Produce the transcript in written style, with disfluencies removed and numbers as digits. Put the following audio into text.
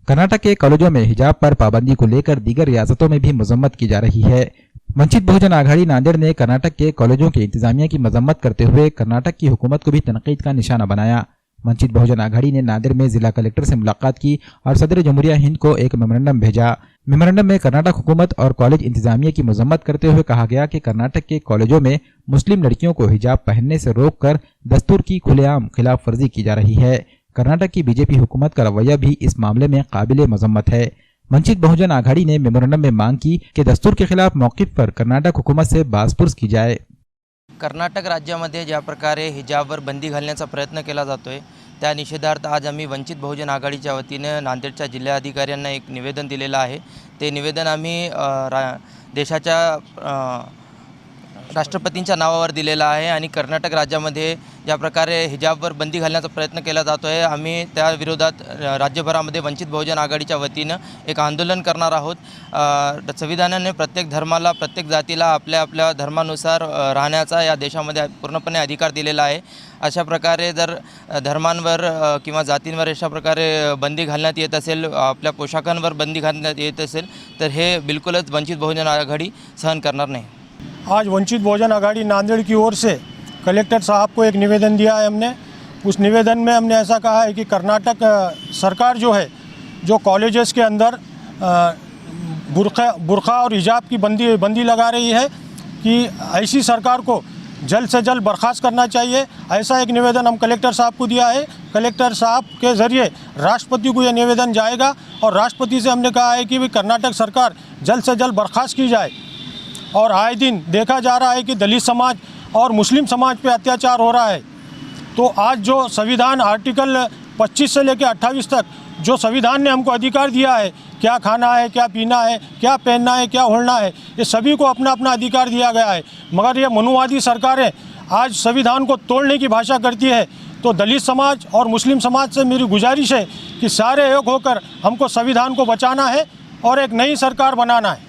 कर्नाटक के कॉलेजों में हिजाब पर पाबंदी को लेकर दीगर रियासतों में भी मजम्मत की जा रही है। वंचित बहुजन आघाड़ी नांदेड़ ने कर्नाटक के कॉलेजों के इंतजामिया की मजम्मत करते हुए कर्नाटक की हुकूमत को भी तनकीद का निशाना बनाया। वंचित बहुजन आघाड़ी ने नांदेड़ में जिला कलेक्टर से मुलाकात की और सदर जमहूरिया हिंद को एक मेमोरेंडम भेजा। मेमोरेंडम में कर्नाटक हुकूमत और कॉलेज इंतजामिया की मजम्मत करते हुए कहा गया कि कर्नाटक के कॉलेजों में मुस्लिम लड़कियों को हिजाब पहनने से रोककर दस्तूर की खुलेआम खिलाफ वर्जी की जा रही है। कर्नाटक की बीजेपी हुकूमत का रवैया भी इस मामले में काबिले मजम्मत है। वंचित बहुजन आघाड़ी ने मेमोरेंडम में मांग की कि दस्तूर के खिलाफ मौक़िफ़ पर कर्नाटक हुकूमत से बाजपुर्स की जाए। कर्नाटक राज्यामध्ये ज्या प्रकारे हिजाबवर बंदी घालण्याचा प्रयत्न केला जातोय त्या निषेधार्थ आज आम्ही वंचित बहुजन आघाडीच्या वतीने नांदेडच्या जिल्हाधिकाऱ्यांना एक निवेदन दिलेलं आहे। ते निवेदन आम्ही देशाच्या राष्ट्रपतींच्या नावावर दिलेला आहे आणि कर्नाटक राज्यामध्ये ज्या प्रकारे हिजाबवर बंदी घालण्याचा प्रयत्न केला जातो आहे आम्ही त्या विरोधात राज्यभरामध्ये वंचित बहुजन आघाडीच्या वतीनं एक आंदोलन करणार आहोत। संविधानाने प्रत्येक धर्माला प्रत्येक जातीला आपल्या आपल्या धर्मानुसार राहण्याचा या देशामध्ये पूर्णपणे अधिकार दिलेला आहे। अशा प्रकारे जर धर्मांवर किंवा जातींवर अशा प्रकारे बंदी घालण्यात येत असेल, आपल्या पोशाखांवर बंदी घालण्यात येत असेल तर हे बिलकुलच वंचित बहुजन आघाडी सहन करणार नाही। आज वंचित बहुजन आघाड़ी नांदेड़ की ओर से कलेक्टर साहब को एक निवेदन दिया है हमने। उस निवेदन में हमने ऐसा कहा है कि कर्नाटक सरकार जो है, जो कॉलेजेस के अंदर बुर्का और हिजाब की बंदी लगा रही है, कि ऐसी सरकार को जल्द से जल्द बर्खास्त करना चाहिए। ऐसा एक निवेदन हम कलेक्टर साहब को दिया है। कलेक्टर साहब के ज़रिए राष्ट्रपति को यह निवेदन जाएगा और राष्ट्रपति से हमने कहा है कि कर्नाटक सरकार जल्द से जल्द बर्खास्त की जाए। और आए दिन देखा जा रहा है कि दलित समाज और मुस्लिम समाज पे अत्याचार हो रहा है। तो आज जो संविधान आर्टिकल 25 से लेकर 28 तक जो संविधान ने हमको अधिकार दिया है, क्या खाना है, क्या पीना है, क्या पहनना है, क्या ओढ़ना है, ये सभी को अपना अपना अधिकार दिया गया है। मगर ये मनुवादी सरकारें आज संविधान को तोड़ने की भाषा करती है। तो दलित समाज और मुस्लिम समाज से मेरी गुजारिश है कि सारे एक होकर हमको संविधान को बचाना है और एक नई सरकार बनाना है।